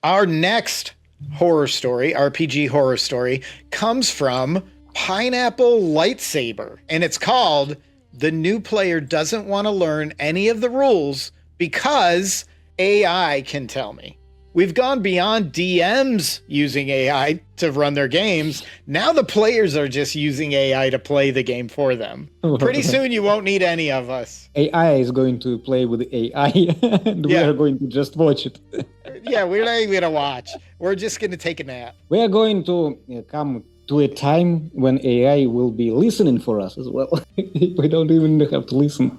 Our next horror story, RPG horror story, comes from Pineapple Lightsaber, and it's called The New Player Doesn't Want to Learn Any of the Rules Because AI Can Tell Me. We've gone beyond DMs using AI to run their games. Now the players are just using AI to play the game for them. Pretty soon you won't need any of us. AI is going to play with AI and we are going to just watch it. Yeah, we're not even going to watch. We're just going to take a nap. We are going to come to a time when AI will be listening for us as well. We don't even have to listen.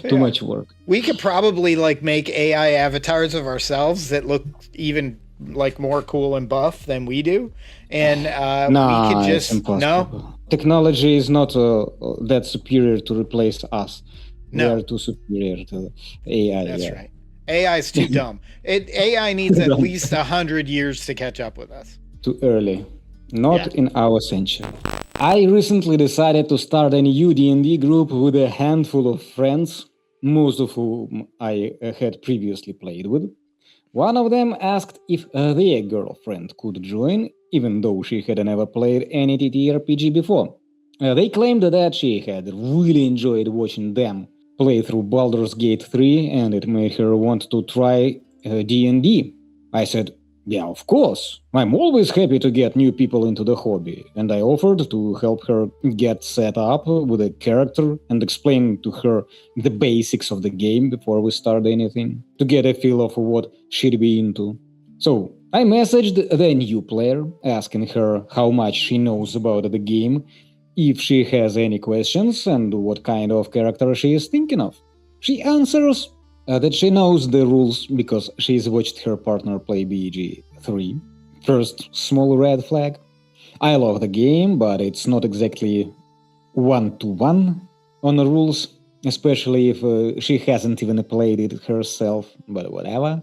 Too much work. We could probably make AI avatars of ourselves that look even more cool and buff than we do, and we could just Technology is not that superior to replace us. No, we are too superior to AI. That's right. AI is too dumb. AI needs at least 100 years to catch up with us. Too early. Not in our century. I recently decided to start a new D&D group with a handful of friends, most of whom I had previously played with. One of them asked if their girlfriend could join, even though she had never played any TTRPG before. They claimed that she had really enjoyed watching them play through Baldur's Gate 3 and it made her want to try D&D. I said, yeah, of course. I'm always happy to get new people into the hobby, and I offered to help her get set up with a character and explain to her the basics of the game before we start anything, to get a feel of what she'd be into. So I messaged the new player, asking her how much she knows about the game, if she has any questions, and what kind of character she is thinking of. She answers that she knows the rules because she's watched her partner play BG3. First small red flag. I love the game, but it's not exactly one-to-one on the rules, especially if she hasn't even played it herself, but whatever.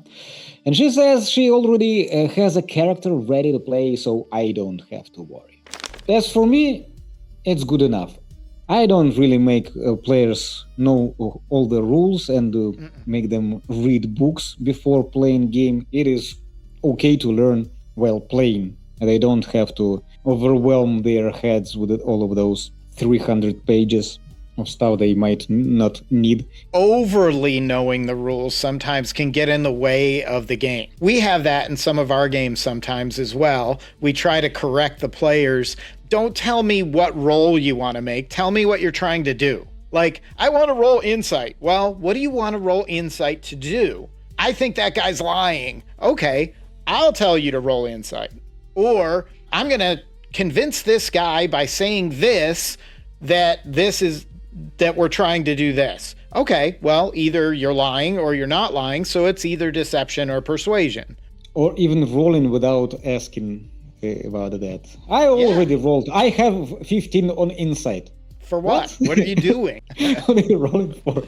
And she says she already has a character ready to play, so I don't have to worry. As for me, it's good enough. I don't really make players know all the rules and make them read books before playing game. It is okay to learn while playing. They don't have to overwhelm their heads with all of those 300 pages of stuff they might not need. Overly knowing the rules sometimes can get in the way of the game. We have that in some of our games sometimes as well. We try to correct the players. Don't tell me what roll you want to make. Tell me what you're trying to do. Like, I want to roll insight. Well, what do you want to roll insight to do? I think that guy's lying. Okay, I'll tell you to roll insight. Or I'm going to convince this guy by saying this, that we're trying to do this. Okay, well, either you're lying or you're not lying, so it's either deception or persuasion. Or even rolling without asking about that. I already rolled. I have 15 on insight. For what? What are you doing? What are you rolling for?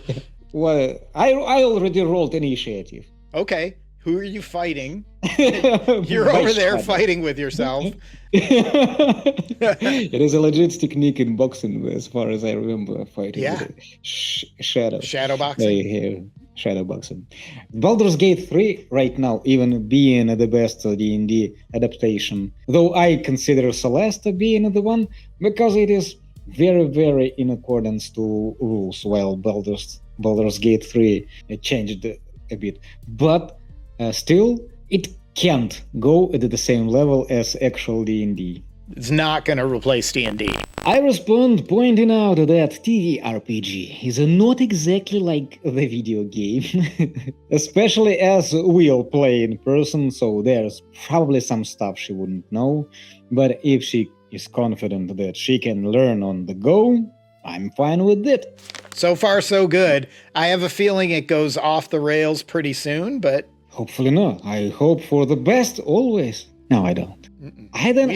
Well, I already rolled initiative. Okay. Who are you fighting? You're over there fighting with yourself. It is a legit technique in boxing, as far as I remember, fighting with shadow. Shadow boxing. Shadow boxing. Baldur's Gate 3 right now, even being the best D&D adaptation, though I consider Celeste being the one, because it is very, very in accordance to rules, while Baldur's Gate 3 changed a bit. But still, it can't go at the same level as actual D&D. It's not going to replace D&D. I respond pointing out that TTRPG is not exactly like the video game, especially as we all play in person, so there's probably some stuff she wouldn't know, but if she is confident that she can learn on the go, I'm fine with it. So far, so good. I have a feeling it goes off the rails pretty soon, but... Hopefully not. I hope for the best always. No, I don't. I then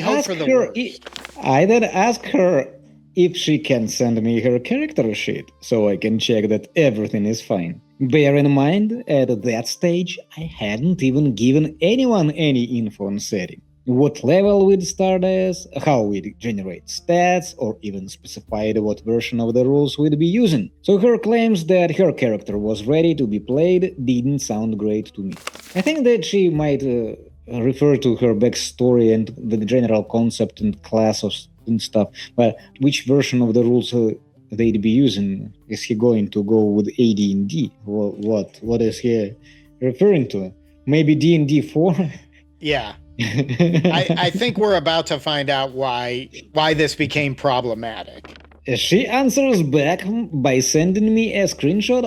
ask her if she can send me her character sheet so I can check that everything is fine. Bear in mind, at that stage, I hadn't even given anyone any info on setting. What level we'd start as, how we'd generate stats, or even specified what version of the rules we'd be using. So her claims that her character was ready to be played didn't sound great to me. I think that she might refer to her backstory and the general concept and classes and stuff. But which version of the rules they'd be using? Is he going to go with AD&D? What is he referring to? Maybe D&D 4? Yeah. I think we're about to find out why this became problematic. She answers back by sending me a screenshot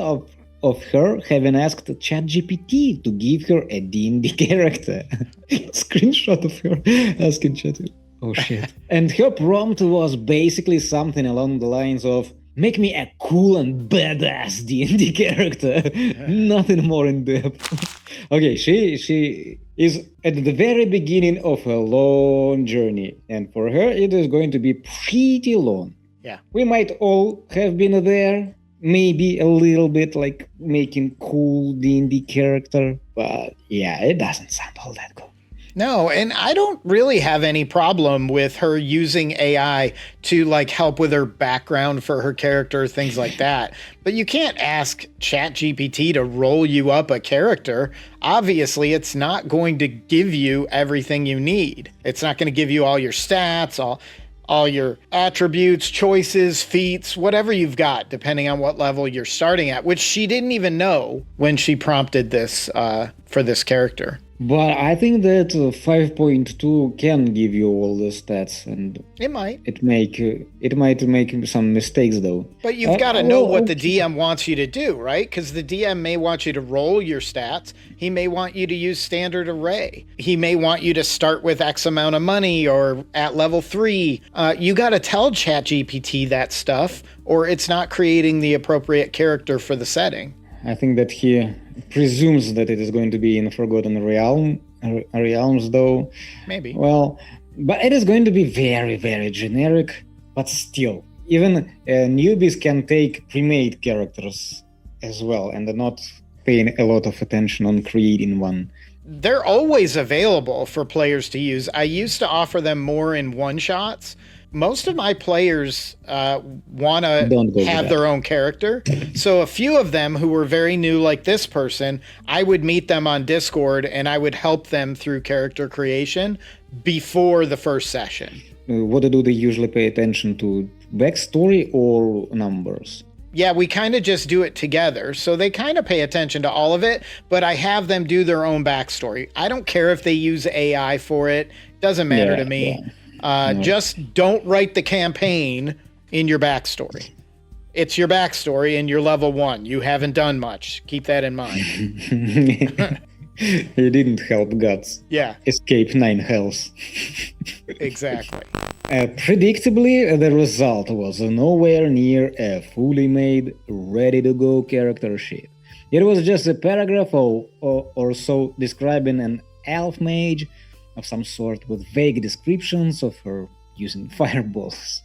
of her having asked ChatGPT to give her a D&D character. Screenshot of her asking ChatGPT. Oh shit. And her prompt was basically something along the lines of, make me a cool and badass D&D character. Nothing more in depth. Okay, she is at the very beginning of a long journey. And for her, it is going to be pretty long. Yeah. We might all have been there. Maybe a little bit like making cool D&D character. But yeah, it doesn't sound all that good. No, and I don't really have any problem with her using AI to like help with her background for her character, things like that. But you can't ask ChatGPT to roll you up a character. Obviously, it's not going to give you everything you need. It's not going to give you all your stats, all your attributes, choices, feats, whatever you've got, depending on what level you're starting at, which she didn't even know when she prompted this for this character. But I think that 5.2 can give you all the stats, and it might. It might make some mistakes though. But you've got to know what the DM wants you to do, right? Because the DM may want you to roll your stats. He may want you to use standard array. He may want you to start with X amount of money or at level 3. You got to tell ChatGPT that stuff, or it's not creating the appropriate character for the setting. I think that he presumes that it is going to be in Forgotten Realms, though. Maybe. Well, but it is going to be very, very generic. But still, even newbies can take pre-made characters as well, and are not paying a lot of attention on creating one. They're always available for players to use. I used to offer them more in one-shots. Most of my players want to have their own character. So a few of them who were very new, like this person, I would meet them on Discord and I would help them through character creation before the first session. What do they usually pay attention to? Backstory or numbers? Yeah, we kind of just do it together. So they kind of pay attention to all of it, but I have them do their own backstory. I don't care if they use AI for it. Doesn't matter to me. Yeah. Just don't write the campaign in your backstory. It's your backstory and you're level 1. You haven't done much. Keep that in mind. You didn't help Guts. Yeah. Escape 9 hells. Exactly. Predictably, the result was nowhere near a fully made, ready-to-go character sheet. It was just a paragraph or so describing an elf mage of some sort with vague descriptions of her using fireballs.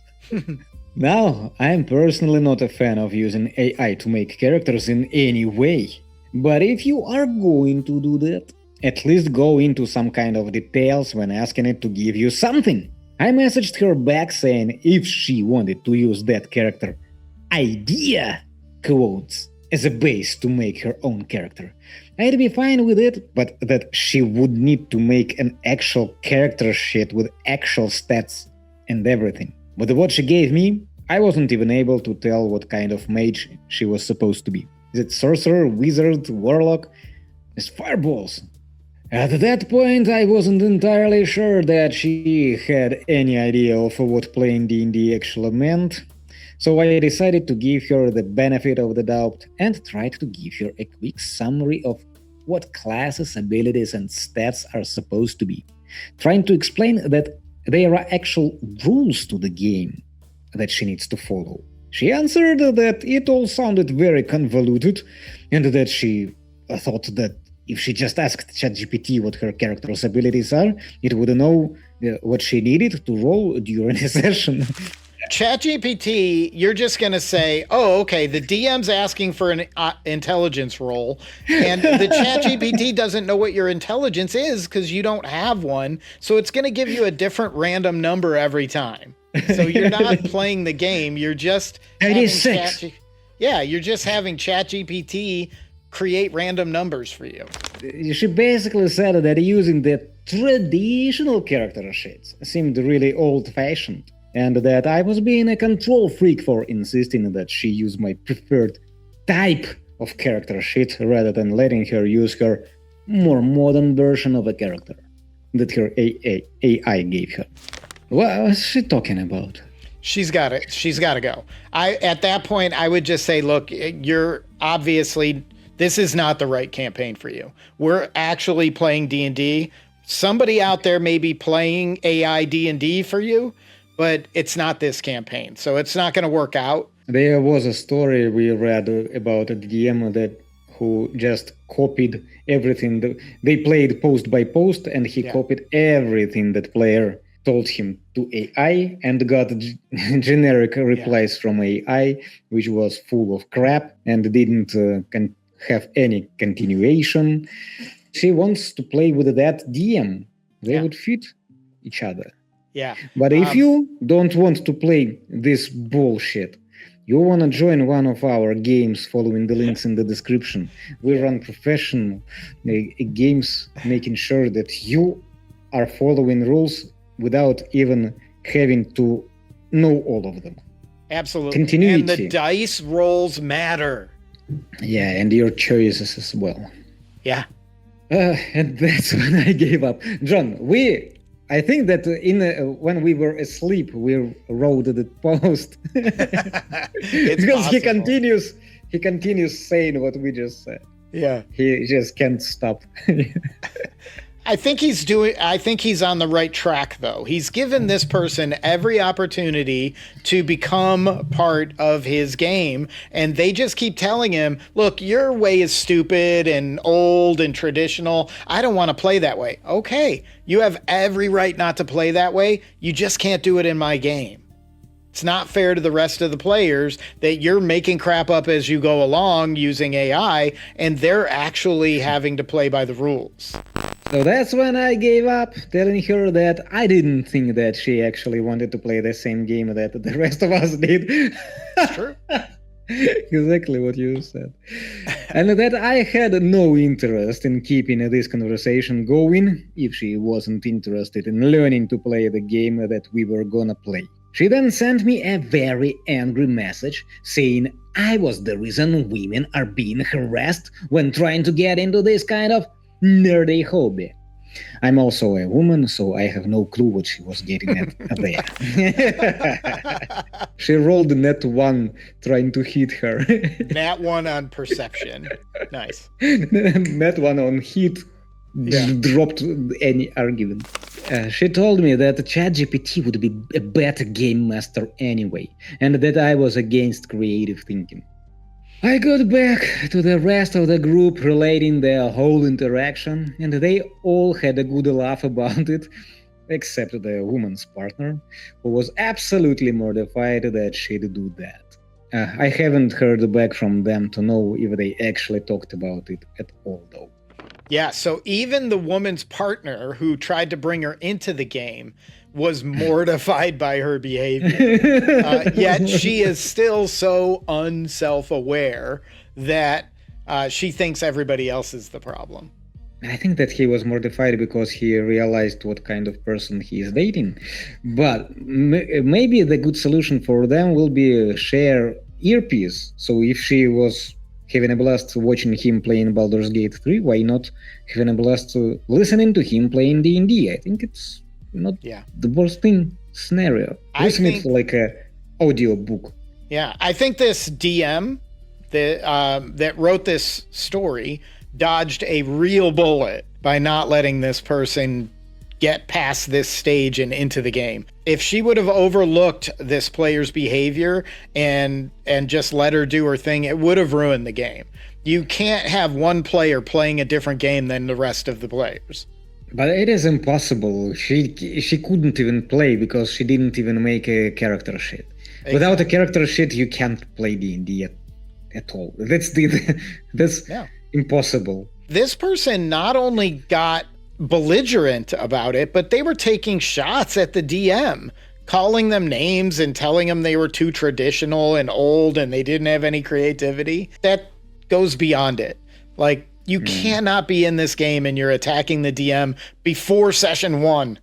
Now, I'm personally not a fan of using AI to make characters in any way. But if you are going to do that, at least go into some kind of details when asking it to give you something. I messaged her back saying if she wanted to use that character idea, quotes, as a base to make her own character, I'd be fine with it, but that she would need to make an actual character sheet with actual stats and everything. With what she gave me, I wasn't even able to tell what kind of mage she was supposed to be. Is it sorcerer, wizard, warlock? It's fireballs. At that point, I wasn't entirely sure that she had any idea of what playing D&D actually meant, so I decided to give her the benefit of the doubt and tried to give her a quick summary of what classes, abilities, and stats are supposed to be, trying to explain that there are actual rules to the game that she needs to follow. She answered that it all sounded very convoluted and that she thought that if she just asked ChatGPT what her character's abilities are, it would know what she needed to roll during a session. ChatGPT, you're just going to say, oh, okay, the DM's asking for an intelligence roll, and the ChatGPT doesn't know what your intelligence is because you don't have one, so it's going to give you a different random number every time. So you're not playing the game, you're just having you're just having ChatGPT create random numbers for you. She basically said that using that traditional character sheets seemed really old-fashioned, and that I was being a control freak for insisting that she use my preferred type of character sheet rather than letting her use her more modern version of a character that her AI gave her. What was she talking about? She's got it. She's got to go. At that point, I would just say, look, you're obviously, this is not the right campaign for you. We're actually playing D&D. Somebody out there may be playing AI D&D for you, but it's not this campaign. So it's not going to work out. There was a story we read about a DM that who just copied everything. They played post by post, and he copied everything that player told him to AI and got generic replies from AI, which was full of crap and didn't have any continuation. She wants to play with that DM. They would fit each other. Yeah. But if you don't want to play this bullshit, you want to join one of our games following the links in the description. We run professional games, making sure that you are following rules without even having to know all of them. Absolutely. Continuity. And the dice rolls matter. Yeah, and your choices as well. Yeah. And that's when I gave up. John, I think that when we were asleep, we wrote the post. Because possible. he continues saying what we just said. Yeah. He just can't stop. I think he's on the right track, though. He's given this person every opportunity to become part of his game, and they just keep telling him, look, your way is stupid and old and traditional. I don't want to play that way. Okay, you have every right not to play that way. You just can't do it in my game. It's not fair to the rest of the players that you're making crap up as you go along using AI, and they're actually having to play by the rules. So that's when I gave up, telling her that I didn't think that she actually wanted to play the same game that the rest of us did. True. Exactly what you said. And that I had no interest in keeping this conversation going if she wasn't interested in learning to play the game that we were gonna play. She then sent me a very angry message saying I was the reason women are being harassed when trying to get into this kind of nerdy hobby. I'm also a woman, so I have no clue what she was getting at there. She rolled net 1 trying to hit her. Nat 1 on perception. Nice. Net 1 on hit. Dropped any argument. She told me that ChatGPT would be a better game master anyway, and that I was against creative thinking. I got back to the rest of the group relating their whole interaction, and they all had a good laugh about it, except the woman's partner, who was absolutely mortified that she'd do that. I haven't heard back from them to know if they actually talked about it at all, though. Yeah, so even the woman's partner who tried to bring her into the game was mortified by her behavior. Yet she is still so unself-aware that she thinks everybody else is the problem. I think that he was mortified because he realized what kind of person he is dating. But maybe the good solution for them will be share earpiece. So if she was having a blast watching him playing Baldur's Gate 3, why not having a blast listening to him playing D&D? I think it's not the worst scenario. Listen it like a audio book. Yeah, I think this DM that wrote this story dodged a real bullet by not letting this person get past this stage and into the game. If she would have overlooked this player's behavior and just let her do her thing, it would have ruined the game. You can't have one player playing a different game than the rest of the players. But it is impossible. She couldn't even play because she didn't even make a character sheet. Exactly. Without a character sheet, you can't play D&D at all. That's impossible. This person not only got belligerent about it, but they were taking shots at the DM, calling them names and telling them they were too traditional and old and they didn't have any creativity. That goes beyond it. Like, You cannot be in this game and you're attacking the DM before session 1.